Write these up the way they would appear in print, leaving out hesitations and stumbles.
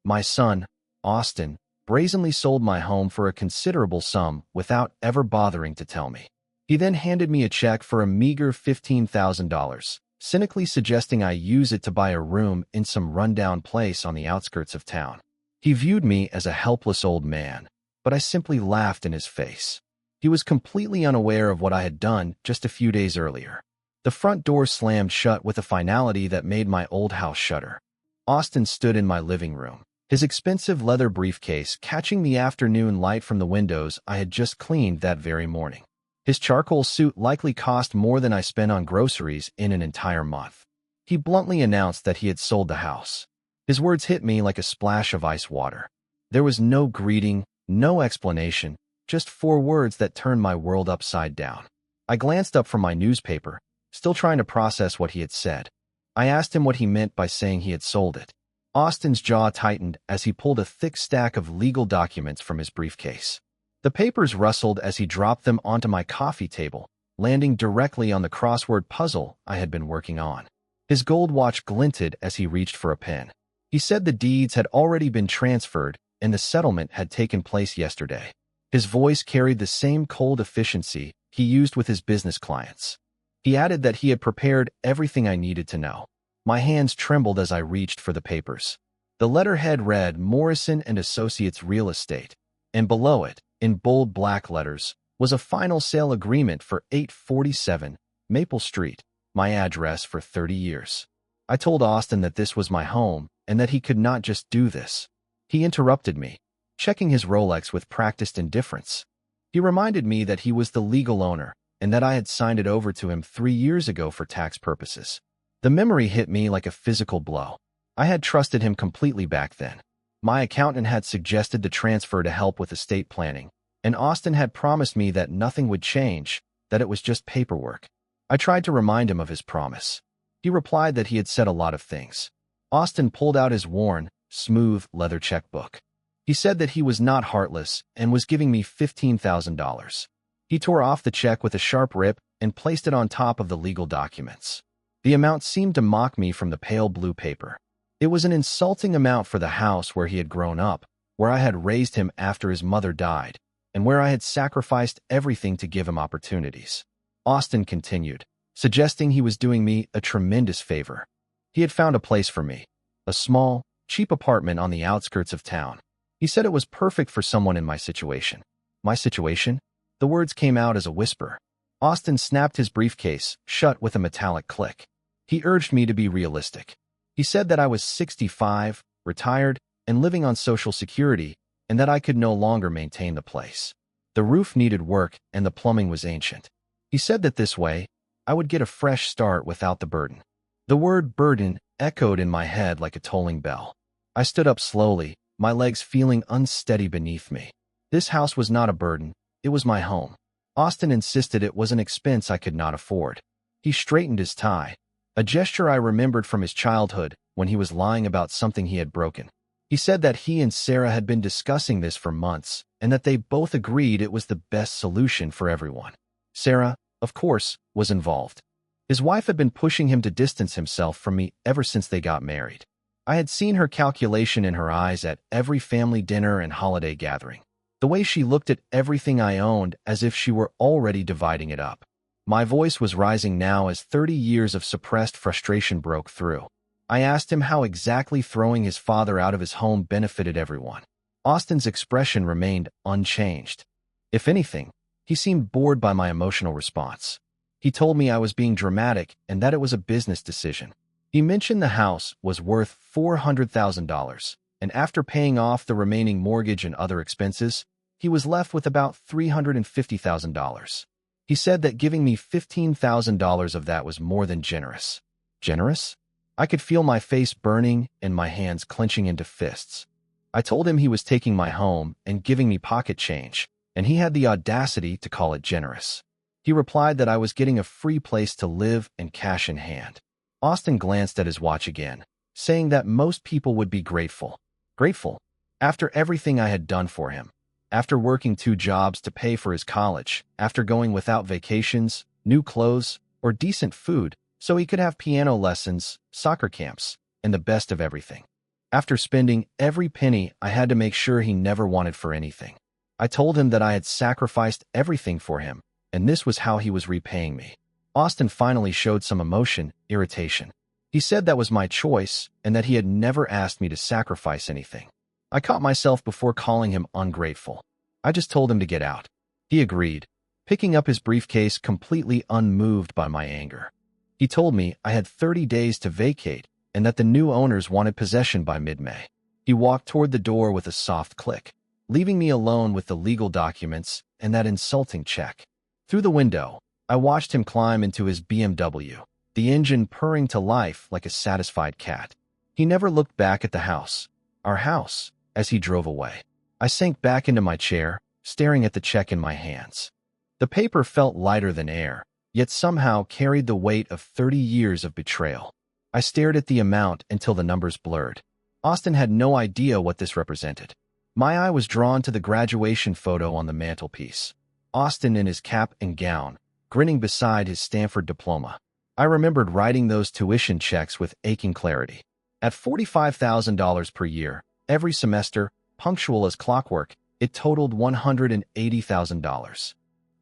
My son, Austin, brazenly sold my home for a considerable sum without ever bothering to tell me. He then handed me a check for a meager $15,000, cynically suggesting I use it to buy a room in some rundown place on the outskirts of town. He viewed me as a helpless old man, but I simply laughed in his face. He was completely unaware of what I had done just a few days earlier. The front door slammed shut with a finality that made my old house shudder. Austin stood in my living room, his expensive leather briefcase catching the afternoon light from the windows I had just cleaned that very morning. His charcoal suit likely cost more than I spent on groceries in an entire month. He bluntly announced that he had sold the house. His words hit me like a splash of ice water. There was no greeting, no explanation, just 4 words that turned my world upside down. I glanced up from my newspaper, still trying to process what he had said. I asked him what he meant by saying he had sold it. Austin's jaw tightened as he pulled a thick stack of legal documents from his briefcase. The papers rustled as he dropped them onto my coffee table, landing directly on the crossword puzzle I had been working on. His gold watch glinted as he reached for a pen. He said the deeds had already been transferred and the settlement had taken place yesterday. His voice carried the same cold efficiency he used with his business clients. He added that he had prepared everything I needed to know. My hands trembled as I reached for the papers. The letterhead read Morrison and Associates Real Estate, and below it, in bold black letters, was a final sale agreement for 847 Maple Street, my address for 30 years. I told Austin that this was my home and that he could not just do this. He interrupted me, checking his Rolex with practiced indifference. He reminded me that he was the legal owner and that I had signed it over to him 3 years ago for tax purposes. The memory hit me like a physical blow. I had trusted him completely back then. My accountant had suggested the transfer to help with estate planning, and Austin had promised me that nothing would change, that it was just paperwork. I tried to remind him of his promise. He replied that he had said a lot of things. Austin pulled out his worn, smooth leather checkbook. He said that he was not heartless and was giving me $15,000. He tore off the check with a sharp rip and placed it on top of the legal documents. The amount seemed to mock me from the pale blue paper. It was an insulting amount for the house where he had grown up, where I had raised him after his mother died, and where I had sacrificed everything to give him opportunities. Austin continued, suggesting he was doing me a tremendous favor. He had found a place for me, a small, cheap apartment on the outskirts of town. He said it was perfect for someone in my situation. My situation? The words came out as a whisper. Austin snapped his briefcase shut with a metallic click. He urged me to be realistic. He said that I was 65, retired, and living on Social Security, and that I could no longer maintain the place. The roof needed work and the plumbing was ancient. He said that this way, I would get a fresh start without the burden. The word burden echoed in my head like a tolling bell. I stood up slowly, my legs feeling unsteady beneath me. This house was not a burden, it was my home. Austin insisted it was an expense I could not afford. He straightened his tie, a gesture I remembered from his childhood when he was lying about something he had broken. He said that he and Sarah had been discussing this for months and that they both agreed it was the best solution for everyone. Sarah, of course, was involved. His wife had been pushing him to distance himself from me ever since they got married. I had seen her calculation in her eyes at every family dinner and holiday gathering. The way she looked at everything I owned as if she were already dividing it up. My voice was rising now as 30 years of suppressed frustration broke through. I asked him how exactly throwing his father out of his home benefited everyone. Austin's expression remained unchanged. If anything, he seemed bored by my emotional response. He told me I was being dramatic and that it was a business decision. He mentioned the house was worth $400,000, and after paying off the remaining mortgage and other expenses, he was left with about $350,000. He said that giving me $15,000 of that was more than generous. Generous? I could feel my face burning and my hands clenching into fists. I told him he was taking my home and giving me pocket change, and he had the audacity to call it generous. He replied that I was getting a free place to live and cash in hand. Austin glanced at his watch again, saying that most people would be grateful. Grateful? After everything I had done for him. After working 2 jobs to pay for his college, after going without vacations, new clothes, or decent food, so he could have piano lessons, soccer camps, and the best of everything. After spending every penny, I had to make sure he never wanted for anything. I told him that I had sacrificed everything for him, and this was how he was repaying me. Austin finally showed some emotion, irritation. He said that was my choice and that he had never asked me to sacrifice anything. I caught myself before calling him ungrateful. I just told him to get out. He agreed, picking up his briefcase completely unmoved by my anger. He told me I had 30 days to vacate and that the new owners wanted possession by mid-May. He walked toward the door with a soft click, leaving me alone with the legal documents and that insulting check. Through the window, I watched him climb into his BMW, the engine purring to life like a satisfied cat. He never looked back at the house, our house, as he drove away. I sank back into my chair, staring at the check in my hands. The paper felt lighter than air, yet somehow carried the weight of 30 years of betrayal. I stared at the amount until the numbers blurred. Austin had no idea what this represented. My eye was drawn to the graduation photo on the mantelpiece. Austin in his cap and gown, grinning beside his Stanford diploma. I remembered writing those tuition checks with aching clarity. At $45,000 per year, every semester, punctual as clockwork, it totaled $180,000.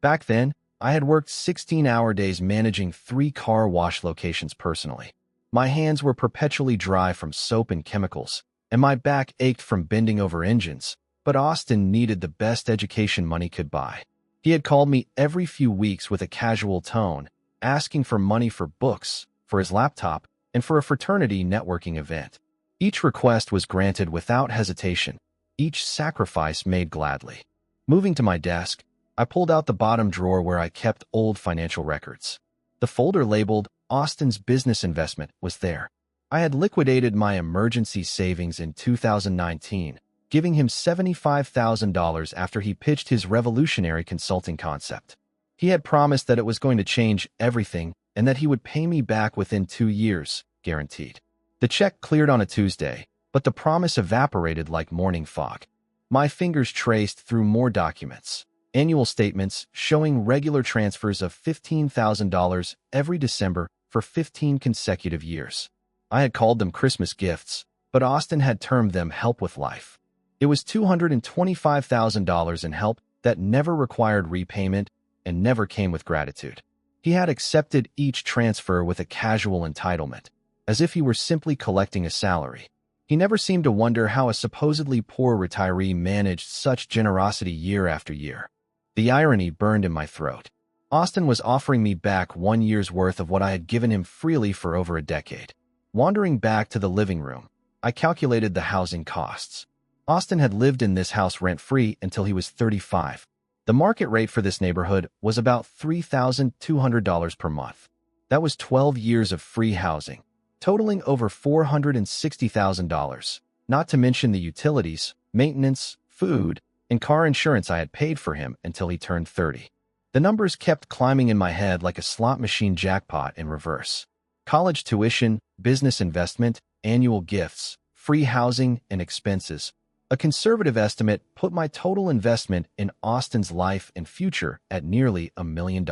Back then, I had worked 16-hour days managing 3 car wash locations personally. My hands were perpetually dry from soap and chemicals, and my back ached from bending over engines, but Austin needed the best education money could buy. He had called me every few weeks with a casual tone, asking for money for books, for his laptop, and for a fraternity networking event. Each request was granted without hesitation, each sacrifice made gladly. Moving to my desk, I pulled out the bottom drawer where I kept old financial records. The folder labeled Austin's business investment was there. I had liquidated my emergency savings in 2019, giving him $75,000 after he pitched his revolutionary consulting concept. He had promised that it was going to change everything and that he would pay me back within 2 years, guaranteed. The check cleared on a Tuesday, but the promise evaporated like morning fog. My fingers traced through more documents, annual statements showing regular transfers of $15,000 every December for 15 consecutive years. I had called them Christmas gifts, but Austin had termed them help with life. It was $225,000 in help that never required repayment and never came with gratitude. He had accepted each transfer with a casual entitlement, as if he were simply collecting a salary. He never seemed to wonder how a supposedly poor retiree managed such generosity year after year. The irony burned in my throat. Austin was offering me back 1 year's worth of what I had given him freely for over a decade. Wandering back to the living room, I calculated the housing costs. Austin had lived in this house rent-free until he was 35. The market rate for this neighborhood was about $3,200 per month. That was 12 years of free housing, totaling over $460,000, not to mention the utilities, maintenance, food, and car insurance I had paid for him until he turned 30. The numbers kept climbing in my head like a slot machine jackpot in reverse. College tuition, business investment, annual gifts, free housing, and expenses. A conservative estimate put my total investment in Austin's life and future at nearly $1 million.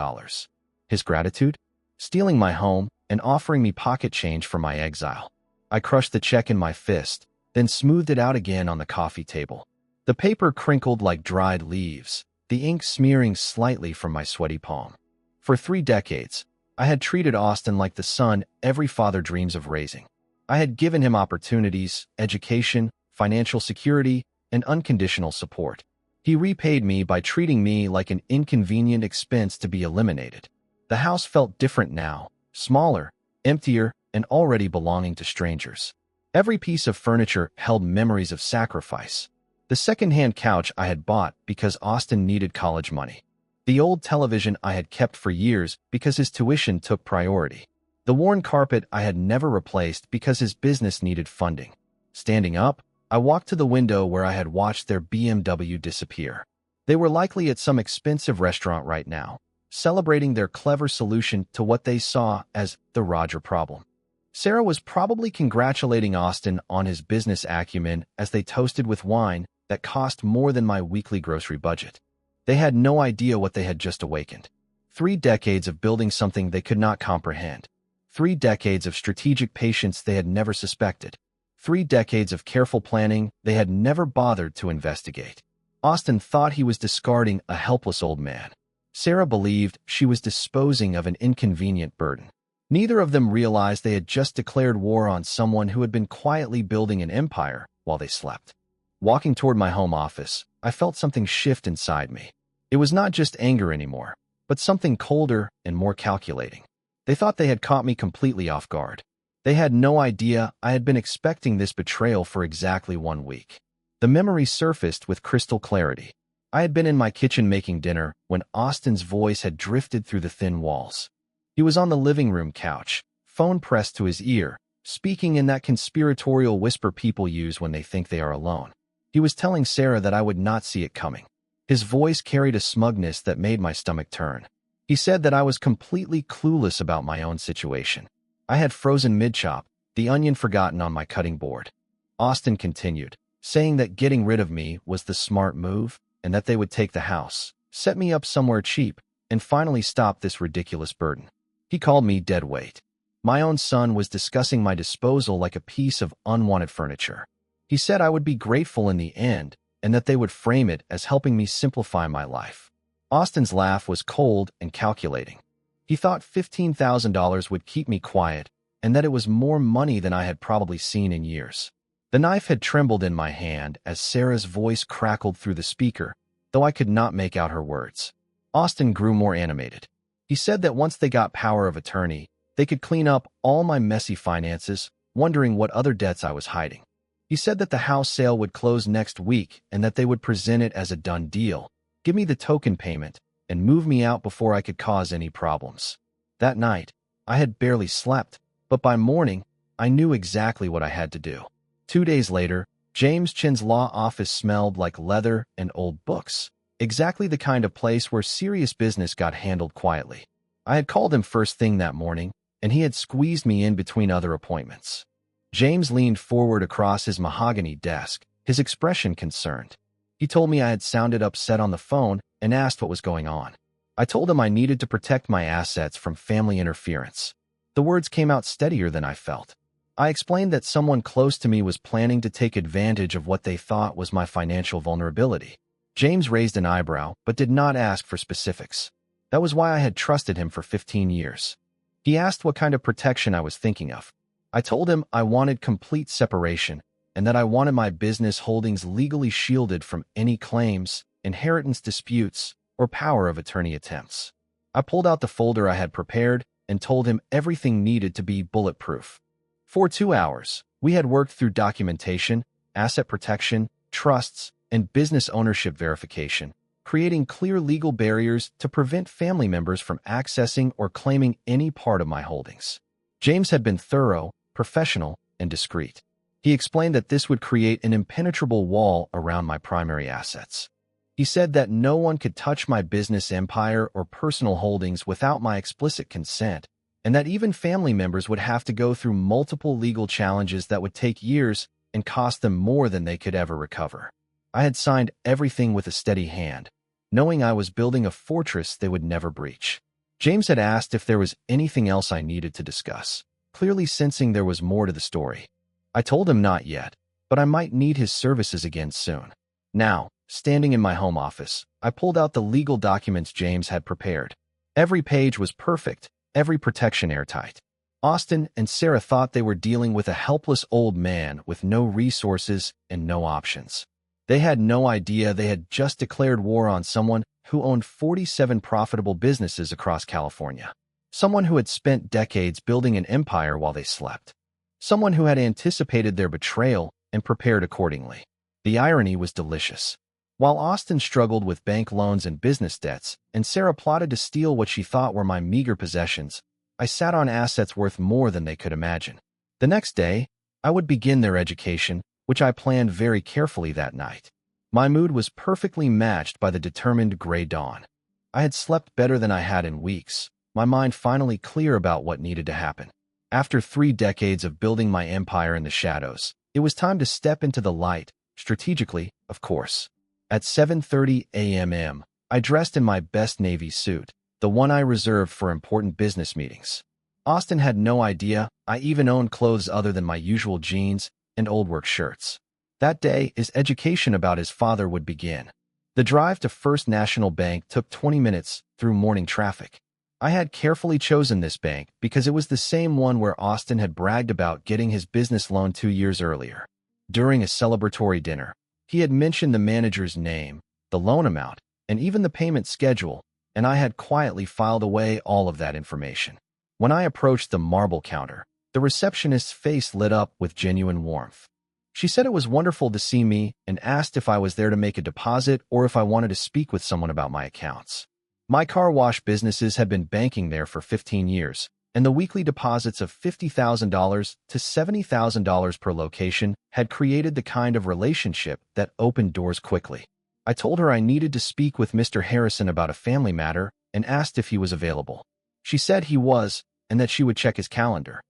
His gratitude? Stealing my home and offering me pocket change for my exile. I crushed the check in my fist, then smoothed it out again on the coffee table. The paper crinkled like dried leaves, the ink smearing slightly from my sweaty palm. For 3 decades, I had treated Austin like the son every father dreams of raising. I had given him opportunities, education, financial security, and unconditional support. He repaid me by treating me like an inconvenient expense to be eliminated. The house felt different now, smaller, emptier, and already belonging to strangers. Every piece of furniture held memories of sacrifice. The second-hand couch I had bought because Austin needed college money. The old television I had kept for years because his tuition took priority. The worn carpet I had never replaced because his business needed funding. Standing up, I walked to the window where I had watched their BMW disappear. They were likely at some expensive restaurant right now, celebrating their clever solution to what they saw as the Roger problem. Sarah was probably congratulating Austin on his business acumen as they toasted with wine that cost more than my weekly grocery budget. They had no idea what they had just awakened. 3 decades of building something they could not comprehend. 3 decades of strategic patience they had never suspected. 3 decades of careful planning they had never bothered to investigate. Austin thought he was discarding a helpless old man. Sarah believed she was disposing of an inconvenient burden. Neither of them realized they had just declared war on someone who had been quietly building an empire while they slept. Walking toward my home office, I felt something shift inside me. It was not just anger anymore, but something colder and more calculating. They thought they had caught me completely off guard. They had no idea I had been expecting this betrayal for exactly 1 week. The memory surfaced with crystal clarity. I had been in my kitchen making dinner when Austin's voice had drifted through the thin walls. He was on the living room couch, phone pressed to his ear, speaking in that conspiratorial whisper people use when they think they are alone. He was telling Sarah that I would not see it coming. His voice carried a smugness that made my stomach turn. He said that I was completely clueless about my own situation. I had frozen mid-chop, the onion forgotten on my cutting board. Austin continued, saying that getting rid of me was the smart move and that they would take the house, set me up somewhere cheap, and finally stop this ridiculous burden. He called me dead weight. My own son was discussing my disposal like a piece of unwanted furniture. He said I would be grateful in the end and that they would frame it as helping me simplify my life. Austin's laugh was cold and calculating. He thought $15,000 would keep me quiet and that it was more money than I had probably seen in years. The knife had trembled in my hand as Sarah's voice crackled through the speaker, though I could not make out her words. Austin grew more animated. He said that once they got power of attorney, they could clean up all my messy finances, wondering what other debts I was hiding. He said that the house sale would close next week and that they would present it as a done deal, give me the token payment, and move me out before I could cause any problems. That night, I had barely slept, but by morning, I knew exactly what I had to do. 2 days later, James Chin's law office smelled like leather and old books, exactly the kind of place where serious business got handled quietly. I had called him first thing that morning, and he had squeezed me in between other appointments. James leaned forward across his mahogany desk, his expression concerned. He told me I had sounded upset on the phone and asked what was going on. I told him I needed to protect my assets from family interference. The words came out steadier than I felt. I explained that someone close to me was planning to take advantage of what they thought was my financial vulnerability. James raised an eyebrow, but did not ask for specifics. That was why I had trusted him for 15 years. He asked what kind of protection I was thinking of. I told him I wanted complete separation and that I wanted my business holdings legally shielded from any claims, inheritance disputes, or power of attorney attempts. I pulled out the folder I had prepared and told him everything needed to be bulletproof. For 2 hours, we had worked through documentation, asset protection, trusts, and business ownership verification, creating clear legal barriers to prevent family members from accessing or claiming any part of my holdings. James had been thorough, professional, and discreet. He explained that this would create an impenetrable wall around my primary assets. He said that no one could touch my business empire or personal holdings without my explicit consent, and that even family members would have to go through multiple legal challenges that would take years and cost them more than they could ever recover. I had signed everything with a steady hand, knowing I was building a fortress they would never breach. James had asked if there was anything else I needed to discuss, clearly sensing there was more to the story. I told him not yet, but I might need his services again soon. Now, standing in my home office, I pulled out the legal documents James had prepared. Every page was perfect, every protection airtight. Austin and Sarah thought they were dealing with a helpless old man with no resources and no options. They had no idea they had just declared war on someone who owned 47 profitable businesses across California. Someone who had spent decades building an empire while they slept. Someone who had anticipated their betrayal and prepared accordingly. The irony was delicious. While Austin struggled with bank loans and business debts, and Sarah plotted to steal what she thought were my meager possessions, I sat on assets worth more than they could imagine. The next day, I would begin their education, which I planned very carefully that night. My mood was perfectly matched by the determined gray dawn. I had slept better than I had in weeks, my mind finally clear about what needed to happen. After 3 decades of building my empire in the shadows, it was time to step into the light, strategically, of course. At 7:30 a.m., I dressed in my best navy suit, the one I reserved for important business meetings. Austin had no idea I even owned clothes other than my usual jeans and old work shirts. That day, his education about his father would begin. The drive to First National Bank took 20 minutes through morning traffic. I had carefully chosen this bank because it was the same one where Austin had bragged about getting his business loan 2 years earlier. During a celebratory dinner, he had mentioned the manager's name, the loan amount, and even the payment schedule, and I had quietly filed away all of that information. When I approached the marble counter, the receptionist's face lit up with genuine warmth. She said it was wonderful to see me and asked if I was there to make a deposit or if I wanted to speak with someone about my accounts. My car wash businesses had been banking there for 15 years, and the weekly deposits of $50,000 to $70,000 per location had created the kind of relationship that opened doors quickly. I told her I needed to speak with Mr. Harrison about a family matter and asked if he was available. She said he was and that she would check his calendar.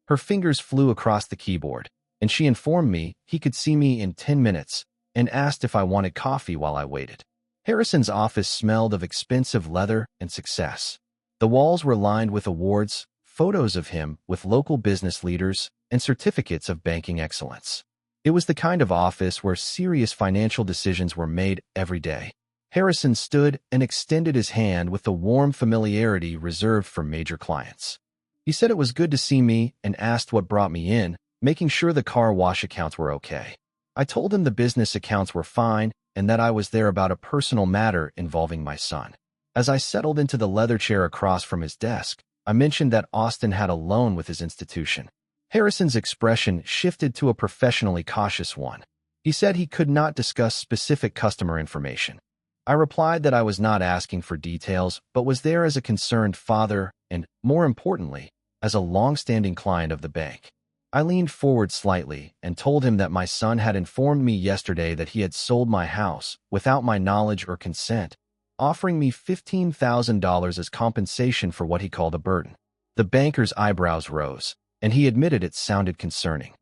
Her fingers flew across the keyboard, and she informed me he could see me in 10 minutes and asked if I wanted coffee while I waited. Harrison's office smelled of expensive leather and success. The walls were lined with awards, photos of him with local business leaders, and certificates of banking excellence. It was the kind of office where serious financial decisions were made every day. Harrison stood and extended his hand with the warm familiarity reserved for major clients. He said it was good to see me and asked what brought me in, making sure the car wash accounts were okay. I told him the business accounts were fine and that I was there about a personal matter involving my son. As I settled into the leather chair across from his desk, I mentioned that Austin had a loan with his institution. Harrison's expression shifted to a professionally cautious one. He said he could not discuss specific customer information. I replied that I was not asking for details, but was there as a concerned father and, more importantly, as a long-standing client of the bank. I leaned forward slightly and told him that my son had informed me yesterday that he had sold my house without my knowledge or consent, offering me $15,000 as compensation for what he called a burden. The banker's eyebrows rose, and he admitted it sounded concerning.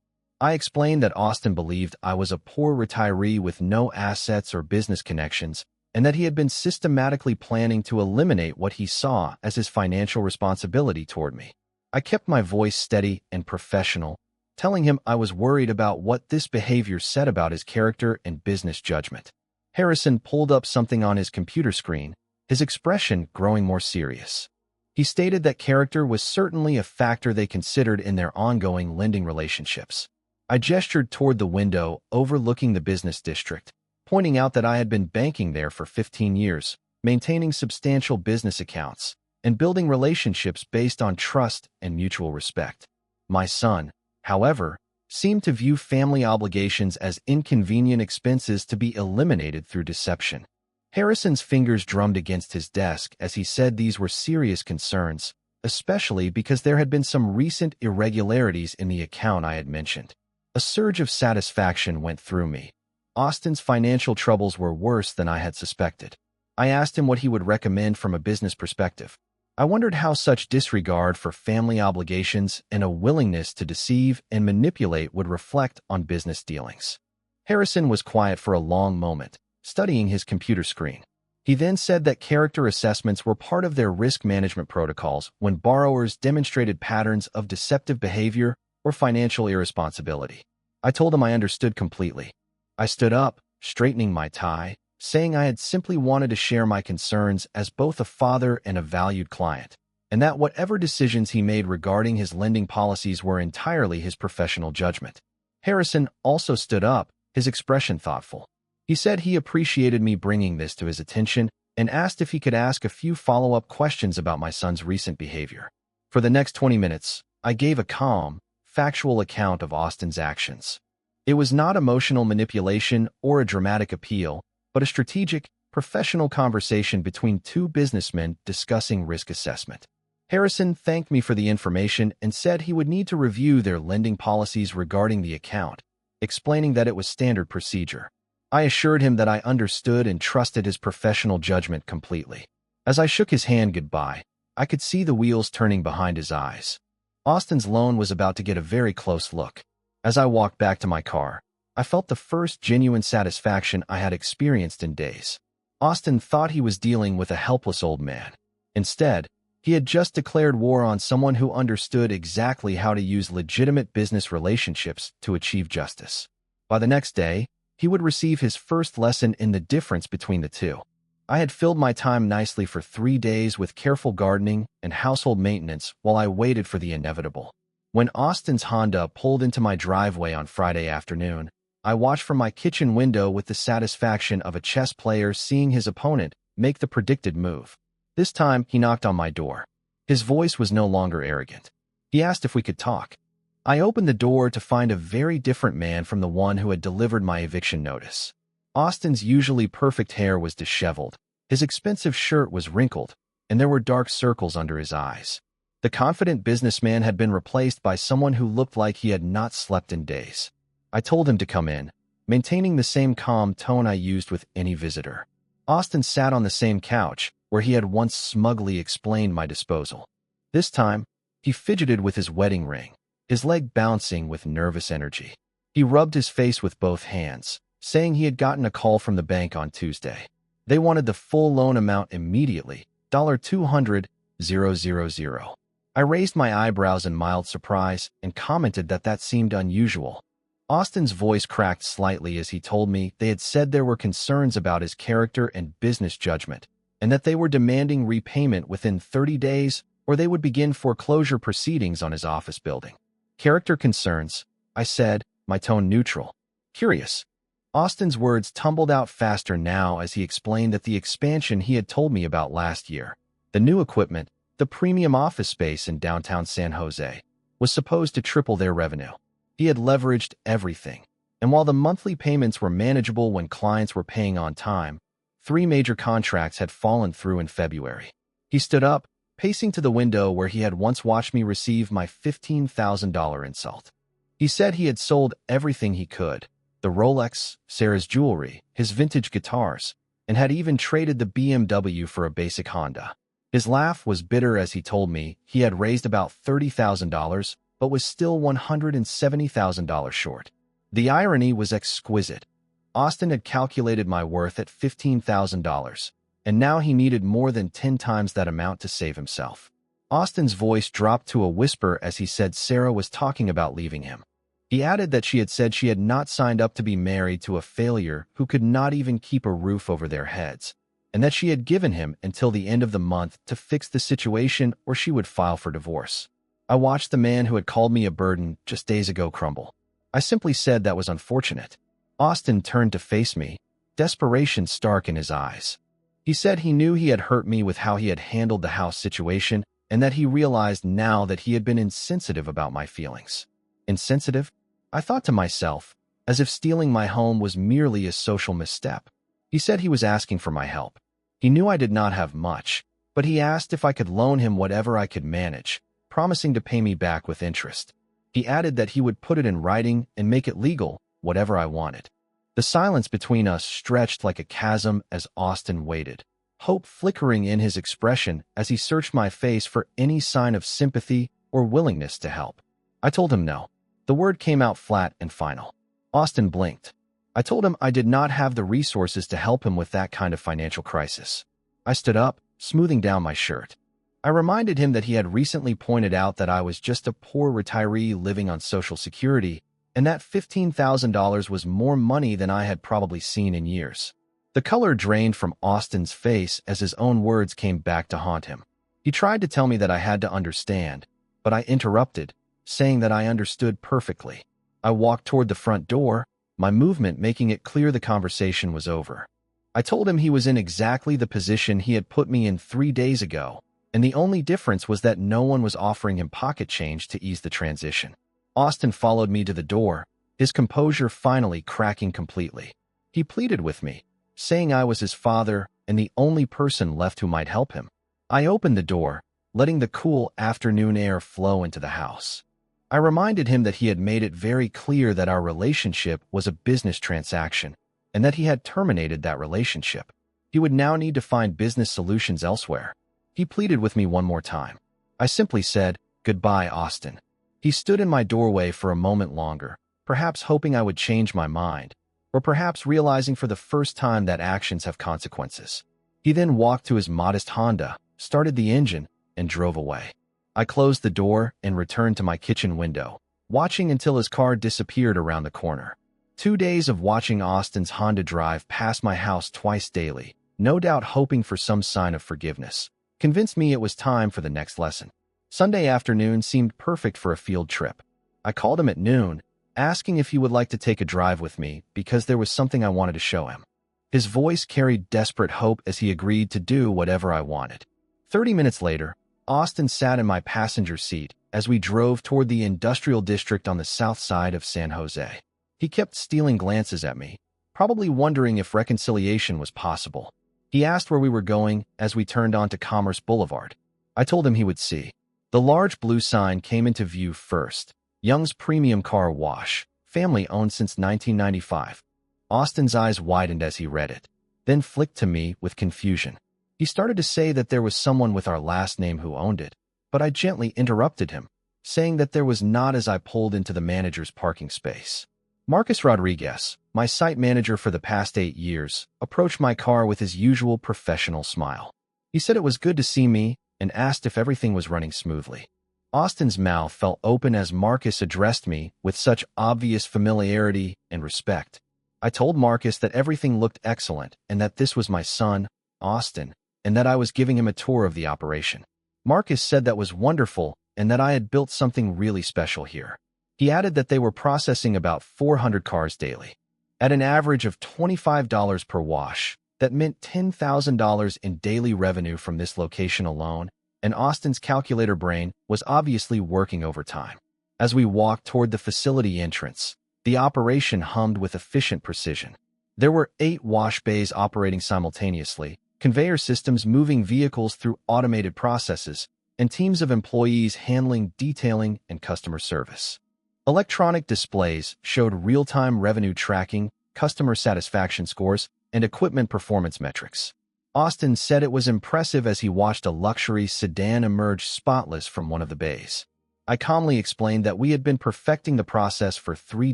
I explained that Austin believed I was a poor retiree with no assets or business connections, and that he had been systematically planning to eliminate what he saw as his financial responsibility toward me. I kept my voice steady and professional, telling him I was worried about what this behavior said about his character and business judgment. Harrison pulled up something on his computer screen, his expression growing more serious. He stated that character was certainly a factor they considered in their ongoing lending relationships. I gestured toward the window overlooking the business district, pointing out that I had been banking there for 15 years, maintaining substantial business accounts, and building relationships based on trust and mutual respect. My son, however, seemed to view family obligations as inconvenient expenses to be eliminated through deception. Harrison's fingers drummed against his desk as he said these were serious concerns, especially because there had been some recent irregularities in the account I had mentioned. A surge of satisfaction went through me. Austin's financial troubles were worse than I had suspected. I asked him what he would recommend from a business perspective. I wondered how such disregard for family obligations and a willingness to deceive and manipulate would reflect on business dealings. Harrison was quiet for a long moment, studying his computer screen. He then said that character assessments were part of their risk management protocols when borrowers demonstrated patterns of deceptive behavior or financial irresponsibility. I told him I understood completely. I stood up, straightening my tie, saying I had simply wanted to share my concerns as both a father and a valued client, and that whatever decisions he made regarding his lending policies were entirely his professional judgment. Harrison also stood up, his expression thoughtful. He said he appreciated me bringing this to his attention and asked if he could ask a few follow-up questions about my son's recent behavior. For the next 20 minutes, I gave a calm, factual account of Austin's actions. It was not emotional manipulation or a dramatic appeal, but a strategic, professional conversation between two businessmen discussing risk assessment. Harrison thanked me for the information and said he would need to review their lending policies regarding the account, explaining that it was standard procedure. I assured him that I understood and trusted his professional judgment completely. As I shook his hand goodbye, I could see the wheels turning behind his eyes. Austin's loan was about to get a very close look. As I walked back to my car, I felt the first genuine satisfaction I had experienced in days. Austin thought he was dealing with a helpless old man. Instead, He had just declared war on someone who understood exactly how to use legitimate business relationships to achieve justice. By the next day, he would receive his first lesson in the difference between the two. I had filled my time nicely for 3 days with careful gardening and household maintenance while I waited for the inevitable. When Austin's Honda pulled into my driveway on Friday afternoon, I watched from my kitchen window with the satisfaction of a chess player seeing his opponent make the predicted move. This time, he knocked on my door. His voice was no longer arrogant. He asked if we could talk. I opened the door to find a very different man from the one who had delivered my eviction notice. Austin's usually perfect hair was disheveled, his expensive shirt was wrinkled, and there were dark circles under his eyes. The confident businessman had been replaced by someone who looked like he had not slept in days. I told him to come in, maintaining the same calm tone I used with any visitor. Austin sat on the same couch, where he had once smugly explained my disposal. This time, he fidgeted with his wedding ring, his leg bouncing with nervous energy. He rubbed his face with both hands, saying he had gotten a call from the bank on Tuesday. They wanted the full loan amount immediately, $200,000. I raised my eyebrows in mild surprise and commented that seemed unusual. Austin's voice cracked slightly as he told me they had said there were concerns about his character and business judgment, and that they were demanding repayment within 30 days or they would begin foreclosure proceedings on his office building. Character concerns, I said, my tone neutral. Curious. Austin's words tumbled out faster now as he explained that the expansion he had told me about last year, the new equipment, the premium office space in downtown San Jose, was supposed to triple their revenue. He had leveraged everything, and while the monthly payments were manageable when clients were paying on time, 3 major contracts had fallen through in February. He stood up, pacing to the window where he had once watched me receive my $15,000 insult. He said he had sold everything he could, the Rolex, Sarah's jewelry, his vintage guitars, and had even traded the BMW for a basic Honda. His laugh was bitter as he told me he had raised about $30,000, but was still $170,000 short. The irony was exquisite. Austin had calculated my worth at $15,000, and now he needed more than 10 times that amount to save himself. Austin's voice dropped to a whisper as he said Sarah was talking about leaving him. He added that she had said she had not signed up to be married to a failure who could not even keep a roof over their heads, and that she had given him until the end of the month to fix the situation or she would file for divorce. I watched the man who had called me a burden just days ago crumble. I simply said that was unfortunate. Austin turned to face me, desperation stark in his eyes. He said he knew he had hurt me with how he had handled the house situation and that he realized now that he had been insensitive about my feelings. Insensitive? I thought to myself, as if stealing my home was merely a social misstep. He said he was asking for my help. He knew I did not have much, but he asked if I could loan him whatever I could manage, promising to pay me back with interest. He added that he would put it in writing and make it legal, whatever I wanted. The silence between us stretched like a chasm as Austin waited, hope flickering in his expression as he searched my face for any sign of sympathy or willingness to help. I told him no. The word came out flat and final. Austin blinked. I told him I did not have the resources to help him with that kind of financial crisis. I stood up, smoothing down my shirt. I reminded him that he had recently pointed out that I was just a poor retiree living on Social Security, and that $15,000 was more money than I had probably seen in years. The color drained from Austin's face as his own words came back to haunt him. He tried to tell me that I had to understand, but I interrupted, saying that I understood perfectly. I walked toward the front door, my movement making it clear the conversation was over. I told him he was in exactly the position he had put me in 3 days ago, and the only difference was that no one was offering him pocket change to ease the transition. Austin followed me to the door, his composure finally cracking completely. He pleaded with me, saying I was his father and the only person left who might help him. I opened the door, letting the cool afternoon air flow into the house. I reminded him that he had made it very clear that our relationship was a business transaction, and that he had terminated that relationship. He would now need to find business solutions elsewhere. He pleaded with me one more time. I simply said, "Goodbye, Austin." He stood in my doorway for a moment longer, perhaps hoping I would change my mind, or perhaps realizing for the first time that actions have consequences. He then walked to his modest Honda, started the engine, and drove away. I closed the door and returned to my kitchen window, watching until his car disappeared around the corner. 2 days of watching Austin's Honda drive past my house twice daily, no doubt hoping for some sign of forgiveness, convinced me it was time for the next lesson. Sunday afternoon seemed perfect for a field trip. I called him at noon, asking if he would like to take a drive with me because there was something I wanted to show him. His voice carried desperate hope as he agreed to do whatever I wanted. 30 minutes later, Austin sat in my passenger seat as we drove toward the industrial district on the south side of San Jose. He kept stealing glances at me, probably wondering if reconciliation was possible. He asked where we were going as we turned onto Commerce Boulevard. I told him he would see. The large blue sign came into view first. Young's Premium Car Wash, family owned since 1995. Austin's eyes widened as he read it, then flicked to me with confusion. He started to say that there was someone with our last name who owned it, but I gently interrupted him, saying that there was not as I pulled into the manager's parking space. Marcus Rodriguez, my site manager for the past 8 years, approached my car with his usual professional smile. He said it was good to see me and asked if everything was running smoothly. Austin's mouth fell open as Marcus addressed me with such obvious familiarity and respect. I told Marcus that everything looked excellent and that this was my son, Austin, and that I was giving him a tour of the operation. Marcus said that was wonderful and that I had built something really special here. He added that they were processing about 400 cars daily. At an average of $25 per wash, that meant $10,000 in daily revenue from this location alone, and Austin's calculator brain was obviously working overtime. As we walked toward the facility entrance, the operation hummed with efficient precision. There were 8 wash bays operating simultaneously, conveyor systems moving vehicles through automated processes, and teams of employees handling detailing and customer service. Electronic displays showed real-time revenue tracking, customer satisfaction scores, and equipment performance metrics. Austin said it was impressive as he watched a luxury sedan emerge spotless from one of the bays. I calmly explained that we had been perfecting the process for 3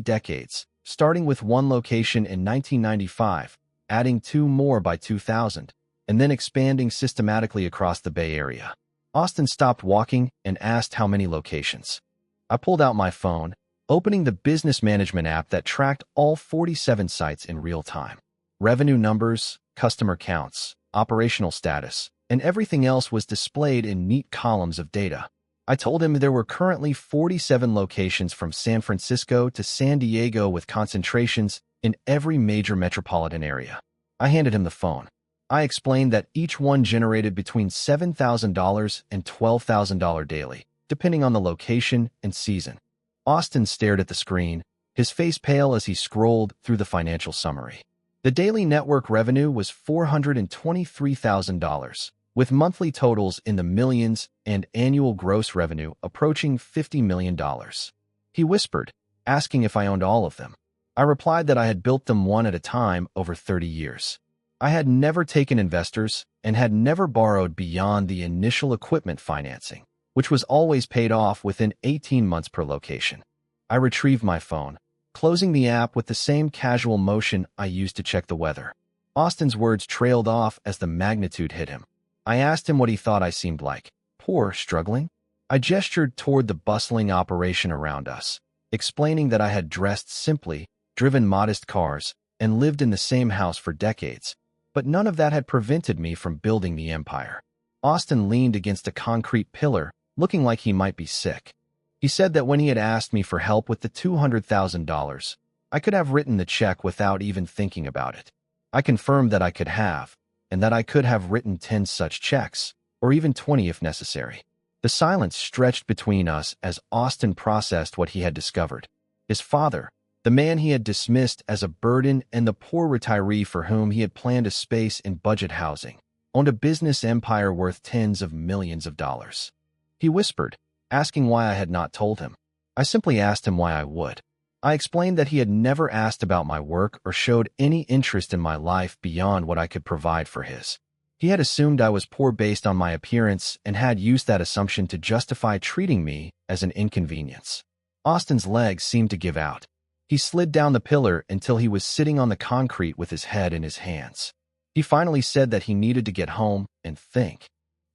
decades, starting with one location in 1995, adding 2 more by 2000, and then expanding systematically across the Bay Area. Austin stopped walking and asked how many locations. I pulled out my phone, opening the business management app that tracked all 47 sites in real time. Revenue numbers, customer counts, operational status, and everything else was displayed in neat columns of data. I told him there were currently 47 locations from San Francisco to San Diego with concentrations in every major metropolitan area. I handed him the phone. I explained that each one generated between $7,000 and $12,000 daily, depending on the location and season. Austin stared at the screen, his face pale as he scrolled through the financial summary. The daily network revenue was $423,000, with monthly totals in the millions and annual gross revenue approaching $50 million. He whispered, asking if I owned all of them. I replied that I had built them one at a time over 30 years. I had never taken investors and had never borrowed beyond the initial equipment financing, which was always paid off within 18 months per location. I retrieved my phone, closing the app with the same casual motion I used to check the weather. Austin's words trailed off as the magnitude hit him. I asked him what he thought I seemed like. Poor, struggling? I gestured toward the bustling operation around us, explaining that I had dressed simply, driven modest cars, and lived in the same house for decades, but none of that had prevented me from building the empire. Austin leaned against a concrete pillar, looking like he might be sick. He said that when he had asked me for help with the $200,000, I could have written the check without even thinking about it. I confirmed that I could have, and that I could have written 10 such checks, or even 20 if necessary. The silence stretched between us as Austin processed what he had discovered. His father, the man he had dismissed as a burden and the poor retiree for whom he had planned a space in budget housing, owned a business empire worth tens of millions of dollars. He whispered, asking why I had not told him. I simply asked him why I would. I explained that he had never asked about my work or showed any interest in my life beyond what I could provide for his. He had assumed I was poor based on my appearance and had used that assumption to justify treating me as an inconvenience. Austin's legs seemed to give out. He slid down the pillar until he was sitting on the concrete with his head in his hands. He finally said that he needed to get home and think.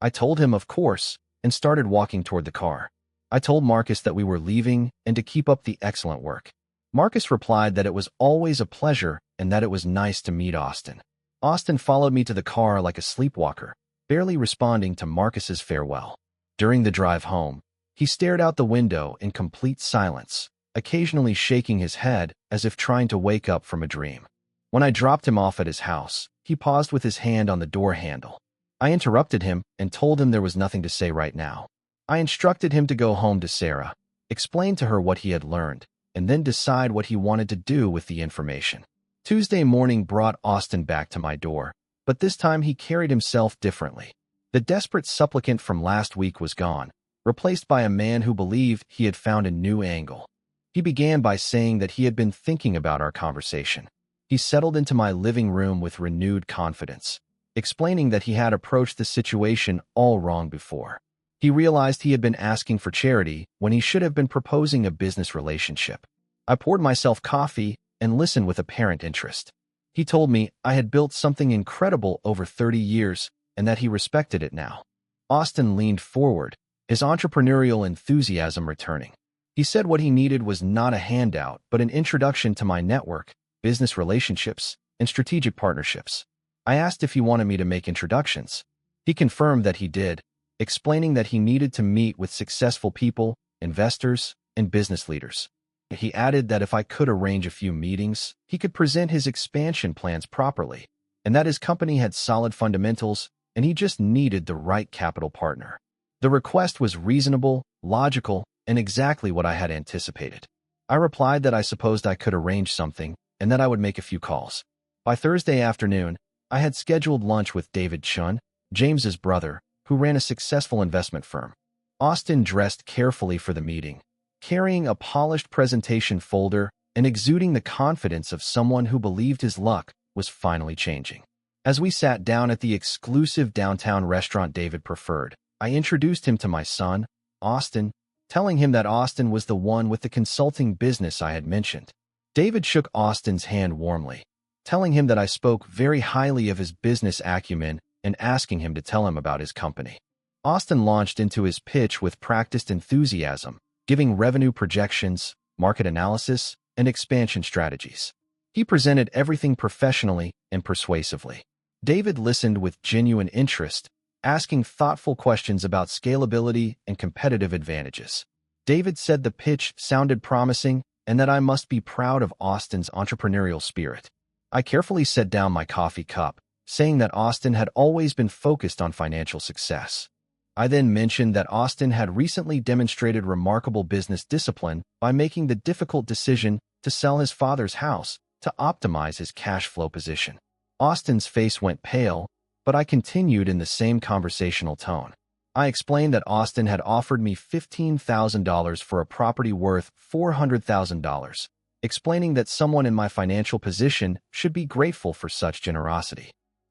I told him, of course, and started walking toward the car. I told Marcus that we were leaving and to keep up the excellent work. Marcus replied that it was always a pleasure and that it was nice to meet Austin. Austin followed me to the car like a sleepwalker, barely responding to Marcus's farewell. During the drive home, he stared out the window in complete silence, occasionally shaking his head as if trying to wake up from a dream. When I dropped him off at his house, he paused with his hand on the door handle. I interrupted him and told him there was nothing to say right now. I instructed him to go home to Sarah, explain to her what he had learned, and then decide what he wanted to do with the information. Tuesday morning brought Austin back to my door, but this time he carried himself differently. The desperate supplicant from last week was gone, replaced by a man who believed he had found a new angle. He began by saying that he had been thinking about our conversation. He settled into my living room with renewed confidence, explaining that he had approached the situation all wrong before. He realized he had been asking for charity when he should have been proposing a business relationship. I poured myself coffee and listened with apparent interest. He told me I had built something incredible over 30 years and that he respected it now. Austin leaned forward, his entrepreneurial enthusiasm returning. He said what he needed was not a handout, but an introduction to my network, business relationships, and strategic partnerships. I asked if he wanted me to make introductions. He confirmed that he did, explaining that he needed to meet with successful people, investors, and business leaders. He added that if I could arrange a few meetings, he could present his expansion plans properly, and that his company had solid fundamentals and he just needed the right capital partner. The request was reasonable, logical, and exactly what I had anticipated. I replied that I supposed I could arrange something and that I would make a few calls. By Thursday afternoon, I had scheduled lunch with David Chun, James's brother, who ran a successful investment firm. Austin dressed carefully for the meeting, carrying a polished presentation folder and exuding the confidence of someone who believed his luck was finally changing. As we sat down at the exclusive downtown restaurant David preferred, I introduced him to my son, Austin, telling him that Austin was the one with the consulting business I had mentioned. David shook Austin's hand warmly, telling him that I spoke very highly of his business acumen and asking him to tell him about his company. Austin launched into his pitch with practiced enthusiasm, giving revenue projections, market analysis, and expansion strategies. He presented everything professionally and persuasively. David listened with genuine interest, asking thoughtful questions about scalability and competitive advantages. David said the pitch sounded promising and that I must be proud of Austin's entrepreneurial spirit. I carefully set down my coffee cup, saying that Austin had always been focused on financial success. I then mentioned that Austin had recently demonstrated remarkable business discipline by making the difficult decision to sell his father's house to optimize his cash flow position. Austin's face went pale, but I continued in the same conversational tone. I explained that Austin had offered me $15,000 for a property worth $400,000, explaining that someone in my financial position should be grateful for such generosity.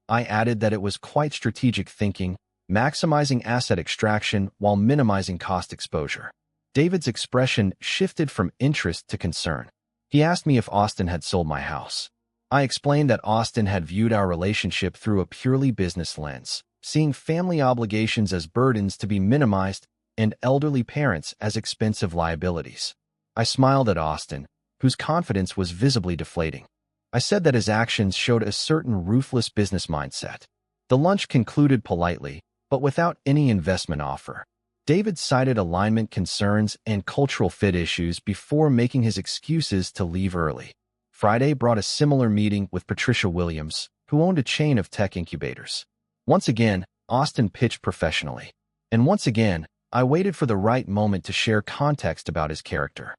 I added that it was quite strategic thinking, maximizing asset extraction while minimizing cost exposure. David's expression shifted from interest to concern. He asked me if Austin had sold my house. I explained that Austin had viewed our relationship through a purely business lens, seeing family obligations as burdens to be minimized and elderly parents as expensive liabilities. I smiled at Austin, whose confidence was visibly deflating. I said that his actions showed a certain ruthless business mindset. The lunch concluded politely, but without any investment offer. David cited alignment concerns and cultural fit issues before making his excuses to leave early. Friday brought a similar meeting with Patricia Williams, who owned a chain of tech incubators. Once again, Austin pitched professionally. And once again, I waited for the right moment to share context about his character.